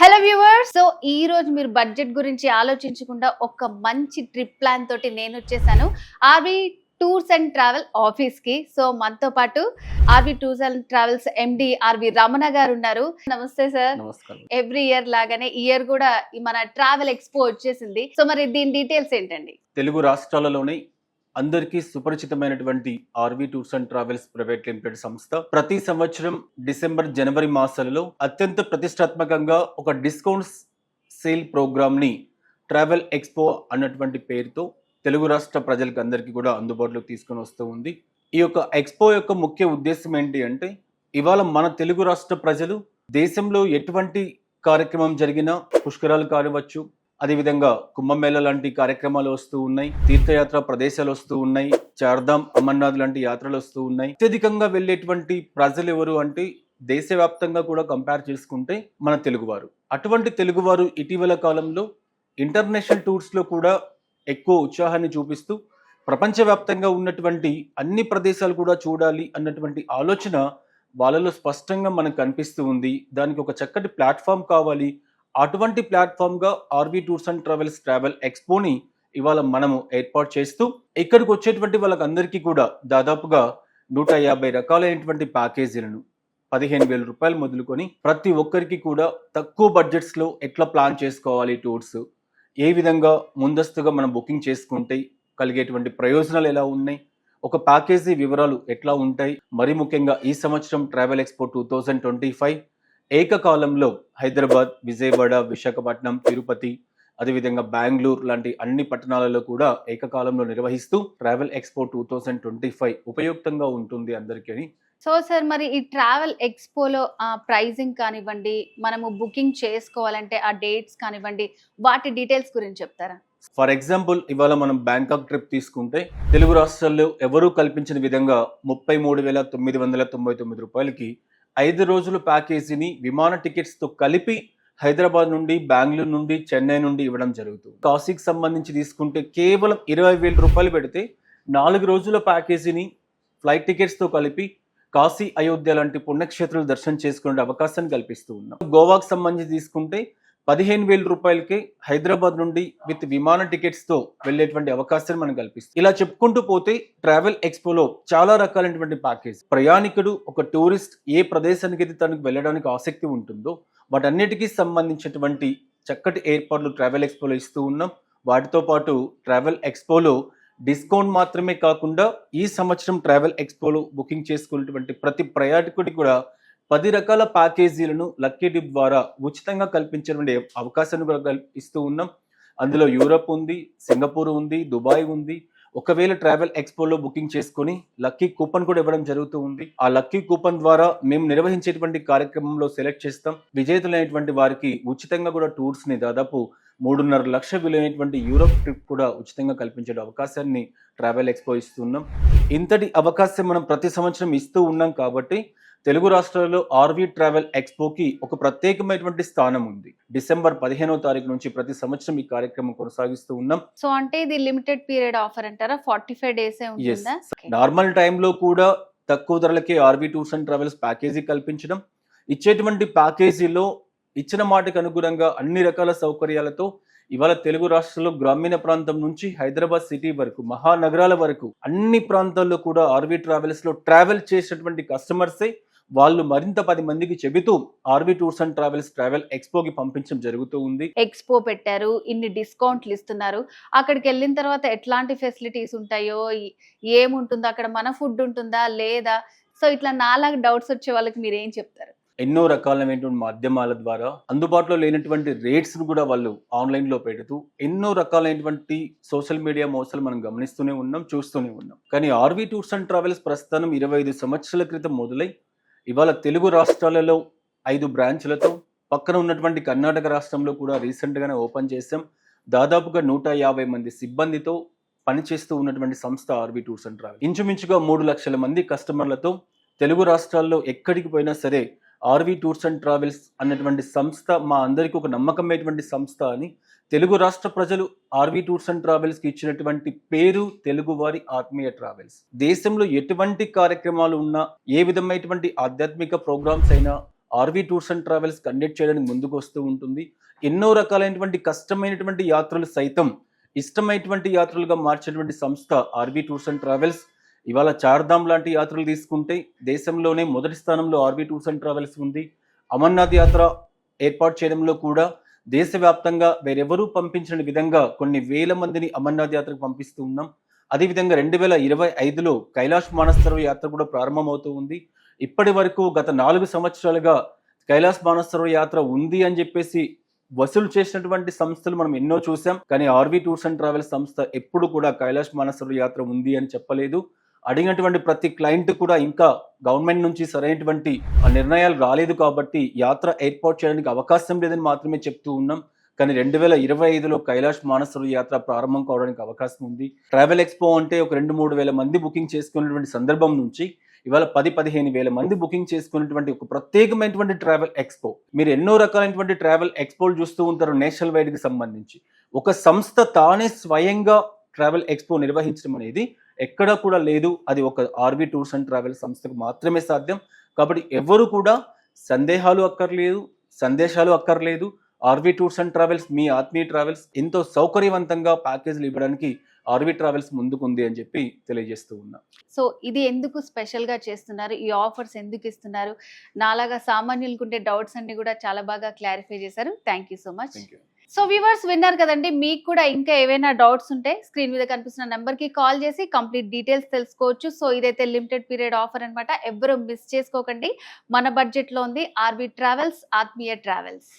Hello viewers. So ఈ రోజు మీరు బడ్జెట్ గురించి ఆలోచించకుండా ఒక మంచి ట్రిప్ ప్లాన్ తోటి నేను వచ్చేసాను RV tours and travel office కి. సో మనతో పాటు RV tours and travels MD RV Ramana garu ఉన్నారు. నమస్తే సార్. నమస్కారం. ఎవ్రీ ఇయర్ లాగానే ఈ ఇయర్ కూడా మన ట్రావెల్ ఎక్స్పో వచ్చేసింది. సో మరి దీని డీటెయిల్స్ ఏంటండి? తెలుగు రాష్ట్రాలలోనే అందరికీ సుపరిచితమైనటువంటి RV tours and travels private limited సంస్థ ప్రతి సంవత్సరం డిసెంబర్ జనవరి మాసాలలో అత్యంత ప్రతిష్టాత్మకంగా ఒక డిస్కౌంట్స్ సేల్ ప్రోగ్రామ్ ని ట్రావెల్ ఎక్స్పో అన్నటువంటి పేరుతో తెలుగు రాష్ట్ర ప్రజలకు అందరికీ కూడా అందుబాటులోకి తీసుకొని వస్తూ ఉంది. ఈ యొక్క ఎక్స్పో యొక్క ముఖ్య ఉద్దేశం ఏంటి అంటే, ఇవాళ మన తెలుగు రాష్ట్ర ప్రజలు దేశంలో ఎటువంటి కార్యక్రమం జరిగినా, పుష్కరాలు కానివచ్చు, అదేవిధంగా కుంభమేళ లాంటి కార్యక్రమాలు వస్తూ ఉన్నాయి, తీర్థయాత్ర ప్రదేశాలు వస్తూ ఉన్నాయి, చార్ధామ్ అమర్నాథ్ లాంటి యాత్రలు వస్తూ ఉన్నాయి. అత్యధికంగా వెళ్ళేటువంటి ప్రజలు ఎవరు అంటే దేశవ్యాప్తంగా కూడా కంపేర్ చేసుకుంటే మన తెలుగువారు. అటువంటి తెలుగువారు ఇటీవల కాలంలో ఇంటర్నేషనల్ టూర్స్ లో కూడా ఎక్కువ ఉత్సాహాన్ని చూపిస్తూ ప్రపంచవ్యాప్తంగా ఉన్నటువంటి అన్ని ప్రదేశాలు కూడా చూడాలి అన్నటువంటి ఆలోచన వాళ్ళలో స్పష్టంగా మనకు కనిపిస్తూ ఉంది. దానికి ఒక చక్కటి ప్లాట్ఫామ్ కావాలి. అటువంటి ప్లాట్ఫామ్ గా RV tours and travels travel ఎక్స్పోని ఇవాళ మనము ఏర్పాటు చేస్తూ ఇక్కడికి వచ్చేటువంటి వాళ్ళకందరికీ కూడా దాదాపుగా 150 రకాలైనటువంటి ప్యాకేజీలను 15,000 రూపాయలు మొదలుకొని ప్రతి ఒక్కరికి కూడా తక్కువ బడ్జెట్స్ లో ఎట్లా ప్లాన్ చేసుకోవాలి, టూర్స్ ఏ విధంగా ముందస్తుగా మనం బుకింగ్ చేసుకుంటే కలిగేటువంటి ప్రయోజనాలు ఎలా ఉన్నాయి, ఒక ప్యాకేజీ వివరాలు ఎట్లా ఉంటాయి, మరి ముఖ్యంగా ఈ సంవత్సరం ట్రావెల్ ఎక్స్పో 2025 ఏకకాలంలో హైదరాబాద్, విజయవాడ, విశాఖపట్నం, తిరుపతి, అదేవిధంగా బెంగళూరు లాంటి అన్ని పట్టణాలలో కూడా ఏకకాలంలో నిర్వహిస్తూ ట్రావెల్ ఎక్స్పో 2025 ఉపయుక్తంగా ఉంటుంది అందరికీ. సో సార్, మరి ఈ ట్రావెల్ ఎక్స్పోలో ప్రైజింగ్ కానివ్వండి, మనము బుకింగ్ చేసుకోవాలంటే ఆ డేట్స్ కానివ్వండి, వాటి డీటెయిల్స్ గురించి చెప్తారా? ఫర్ ఎగ్జాంపుల్, ఇవాళ మనం బ్యాంకాక్ ట్రిప్ తీసుకుంటే తెలుగు రాష్ట్రాల్లో ఎవరూ కల్పించిన విధంగా 33,999 రూపాయలకి 5 రోజుల ప్యాకేజీని విమాన టికెట్స్ తో కలిపి హైదరాబాద్ నుండి, బెంగళూరు నుండి, చెన్నై నుండి ఇవ్వడం జరుగుతుంది. కాశీకి సంబంధించి తీసుకుంటే కేవలం 20,000 రూపాయలు పెడితే 4 రోజుల ప్యాకేజీని ఫ్లైట్ టికెట్స్ తో కలిపి కాశీ, అయోధ్య లాంటి పుణ్యక్షేత్రాలు దర్శనం చేసుకునే అవకాశాన్ని కల్పిస్తూ ఉన్నాం. గోవాకు సంబంధించి తీసుకుంటే 15,000 రూపాయలకి హైదరాబాద్ నుండి విత్ విమాన టికెట్స్ తో వెళ్లేటువంటి అవకాశాన్ని మనం కల్పిస్తాం. ఇలా చెప్పుకుంటూ పోతే ట్రావెల్ ఎక్స్పోలో చాలా రకాలైనటువంటి ప్యాకేజ్. ప్రయాణికుడు, ఒక టూరిస్ట్ ఏ ప్రదేశానికి అయితే తనకు వెళ్ళడానికి ఆసక్తి ఉంటుందో వాటన్నిటికీ సంబంధించినటువంటి చక్కటి ఏర్పాట్లు ట్రావెల్ ఎక్స్పోలో ఇస్తూ ఉన్నాం. వాటితో పాటు ట్రావెల్ ఎక్స్పోలో డిస్కౌంట్ మాత్రమే కాకుండా ఈ సంవత్సరం ట్రావెల్ ఎక్స్పోలో బుకింగ్ చేసుకున్నటువంటి ప్రతి ప్రయాణికుడికి కూడా 10 రకాల ప్యాకేజీలను లక్కీ డిప్ ద్వారా ఉచితంగా కల్పించే అవకాశాన్ని కూడా ఇస్తూ ఉన్నాం. అందులో యూరప్ ఉంది, సింగపూర్ ఉంది, దుబాయ్ ఉంది. ఒకవేళ ట్రావెల్ ఎక్స్పోలో బుకింగ్ చేసుకొని లక్కీ కూపన్ కూడా ఇవ్వడం జరుగుతూ ఉంది. ఆ లక్కీ కూపన్ ద్వారా మేము నిర్వహించేటువంటి కార్యక్రమంలో సెలెక్ట్ చేస్తాం. విజేతలైనటువంటి వారికి ఉచితంగా కూడా టూర్స్ ని దాదాపు 3.5 లక్షల విలువైనటువంటి యూరప్ ట్రిప్ కూడా ఉచితంగా కల్పించే అవకాశాన్ని ట్రావెల్ ఎక్స్పో ఇస్తున్నాం. ఇంతటి అవకాశం మనం ప్రతి సంవత్సరం ఇస్తూ ఉన్నాం కాబట్టి తెలుగు రాష్ట్రాల్లో ఆర్వి ట్రావెల్ ఎక్స్పోకి ఒక ప్రత్యేకమైనటువంటి స్థానం ఉంది. డిసెంబర్ 15వ తారీఖు నుంచి ప్రతి సంవత్సరం ఈ కార్యక్రమం కొనసాగిస్తూ ఉన్నాం. సో అంటే ఇది లిమిటెడ్ పీరియడ్ ఆఫర్ అంటారా? 45 డేస్ ఉంటుందా? నార్మల్ టైంలో కూడా తక్కువ ధరలకే RV tours and travels package కల్పించడం, ఇచ్చేటువంటి ప్యాకేజీలో ఇచ్చిన మాటకు అనుగుణంగా అన్ని రకాల సౌకర్యాలతో ఇవాళ తెలుగు రాష్ట్రాల్లో గ్రామీణ ప్రాంతం నుంచి హైదరాబాద్ సిటీ వరకు, మహానగరాల వరకు అన్ని ప్రాంతాల్లో కూడా ఆర్వి ట్రావెల్స్ లో ట్రావెల్ చేసేటువంటి కస్టమర్సే వాళ్ళు మరింత 10 మందికి చెబుతూ RV tours and travels travel ఎక్స్పోకి పంపించడం జరుగుతూ ఉంది. ఎక్స్పో పెట్టారు, ఇన్ని డిస్కౌంట్లు ఇస్తున్నారు. అక్కడికి వెళ్ళిన తర్వాత ఎట్లాంటి ఫెసిలిటీస్ ఉంటాయో, ఏముంటుందో, అక్కడ మన ఫుడ్ ఉంటుందా లేదా? సో ఇట్లా నాలాగా డౌట్స్ వచ్చే వాళ్ళకి మీరు ఏం చెప్తారు? ఎన్నో రకాలైనటువంటి మాధ్యమాల ద్వారా అందుబాటులో లేనటువంటి రేట్స్ ను కూడా వాళ్ళు ఆన్లైన్ లో పెడుతూ ఎన్నో రకాలైనటువంటి సోషల్ మీడియా మోసాలు మనం గమనిస్తూనే ఉన్నాం, చూస్తూనే ఉన్నాం. కానీ ఆర్వి టూర్స్ అండ్ ట్రావెల్స్ ప్రస్థానం 25 సంవత్సరాల క్రితం మొదలై ఇవాళ తెలుగు రాష్ట్రాలలో 5 బ్రాంచ్లతో పక్కన ఉన్నటువంటి కర్ణాటక రాష్ట్రంలో కూడా రీసెంట్ గానే ఓపెన్ చేశాం. దాదాపుగా 150 మంది సిబ్బందితో పనిచేస్తూ ఉన్నటువంటి సంస్థ ఆర్వి టూర్స్ అండ్ ట్రావెల్స్. ఇంచుమించుగా 3 లక్షల మంది కస్టమర్లతో తెలుగు రాష్ట్రాల్లో ఎక్కడికి పోయినా సరే ఆర్వి టూర్స్ అండ్ ట్రావెల్స్ అన్నటువంటి సంస్థ మా అందరికీ ఒక నమ్మకమైనటువంటి సంస్థ అని తెలుగు రాష్ట్ర ప్రజలు ఆర్వి టూర్స్ అండ్ ట్రావెల్స్ కి ఇచ్చినటువంటి పేరు తెలుగువారి ఆత్మీయ ట్రావెల్స్. దేశంలో ఎటువంటి కార్యక్రమాలు ఉన్నా, ఏ విధమైనటువంటి ఆధ్యాత్మిక ప్రోగ్రామ్స్ అయినా, RV tours and travels conduct చేయడానికి ముందుకు వస్తూ ఉంటుంది. ఎన్నో రకాలైనటువంటి కష్టమైనటువంటి యాత్రలు సైతం ఇష్టమైనటువంటి యాత్రలుగా మార్చేటువంటి సంస్థ ఆర్వీ టూర్స్ అండ్ ట్రావెల్స్. ఇవాళ చార్ధామ్ లాంటి యాత్రలు తీసుకుంటే దేశంలోనే మొదటి స్థానంలో ఆర్వీ టూర్స్ అండ్ ట్రావెల్స్ ఉంది. అమర్నాథ్ యాత్ర ఏర్పాటు చేయడంలో కూడా దేశవ్యాప్తంగా వేరెవరూ పంపించిన విధంగా కొన్ని వేల మందిని అమర్నాథ్ యాత్రకు పంపిస్తూ ఉన్నాం. అదేవిధంగా 2025లో కైలాష్ మానసరోవర్ యాత్ర కూడా ప్రారంభమవుతూ ఉంది. ఇప్పటి వరకు గత 4 సంవత్సరాలుగా కైలాష్ మానసరోవర్ యాత్ర ఉంది అని చెప్పేసి వసూలు చేసినటువంటి సంస్థలు మనం ఎన్నో చూసాం. కానీ ఆర్వీ టూర్స్ అండ్ ట్రావెల్స్ సంస్థ ఎప్పుడు కూడా కైలాష్ మానసరోవర్ యాత్ర ఉంది అని చెప్పలేదు. అడిగినటువంటి ప్రతి క్లయింట్ కూడా ఇంకా గవర్నమెంట్ నుంచి సరైనటువంటి నిర్ణయాలు రాలేదు కాబట్టి యాత్ర ఏర్పాటు చేయడానికి అవకాశం లేదని మాత్రమే చెప్తూ ఉన్నాం. కానీ 2025లో కైలాష్ మానసరోవర్ యాత్ర ప్రారంభం కావడానికి అవకాశం ఉంది. ట్రావెల్ ఎక్స్పో అంటే ఒక 2-3 వేల మంది బుకింగ్ చేసుకున్నటువంటి సందర్భం నుంచి ఇవాళ 10-15 వేల మంది బుకింగ్ చేసుకున్నటువంటి ఒక ప్రత్యేకమైనటువంటి ట్రావెల్ ఎక్స్పో. మీరు ఎన్నో రకాలైనటువంటి ట్రావెల్ ఎక్స్పోలు చూస్తూ ఉంటారు నేషనల్ వైడ్ కి సంబంధించి. ఒక సంస్థ తానే స్వయంగా ట్రావెల్ ఎక్స్పో నిర్వహించడం అనేది ఎక్కడా కూడా లేదు. అది ఒక ఆర్వీ టూర్స్ అండ్ ట్రావెల్ సంస్థకు మాత్రమే సాధ్యం. కాబట్టి ఎవరు కూడా సందేహాలు అక్కర్లేదు. ఆర్వీ టూర్స్ అండ్ ట్రావెల్స్, మీ ఆత్మీయ ట్రావెల్స్ ఎంతో సౌకర్యవంతంగా ప్యాకేజీలు ఇవ్వడానికి ఆర్వీ ట్రావెల్స్ ముందుకుంది అని చెప్పి తెలియజేస్తూ ఉన్నా. సో ఇది ఎందుకు స్పెషల్ గా చేస్తున్నారు, ఈ ఆఫర్స్ ఎందుకు ఇస్తున్నారు, నాలాగా సామాన్యులకుంటే డౌట్స్ అన్ని కూడా చాలా బాగా క్లారిఫై చేశారు. Thank you so much. So viewers విన్నారు కదండి. మీకు కూడా ఇంకా ఏవైనా డౌట్స్ ఉంటే స్క్రీన్ మీద కనిపిస్తున్న నెంబర్ కి కాల్ చేసి కంప్లీట్ డీటెయిల్స్ తెలుసుకోవచ్చు. సో ఇదైతే లిమిటెడ్ పీరియడ్ ఆఫర్ అన్నమాట. ఎవ్వరూ మిస్ చేసుకోకండి. మన బడ్జెట్ లో ఉంది ఆర్వీ ట్రావెల్స్, ఆత్మీయ ట్రావెల్స్.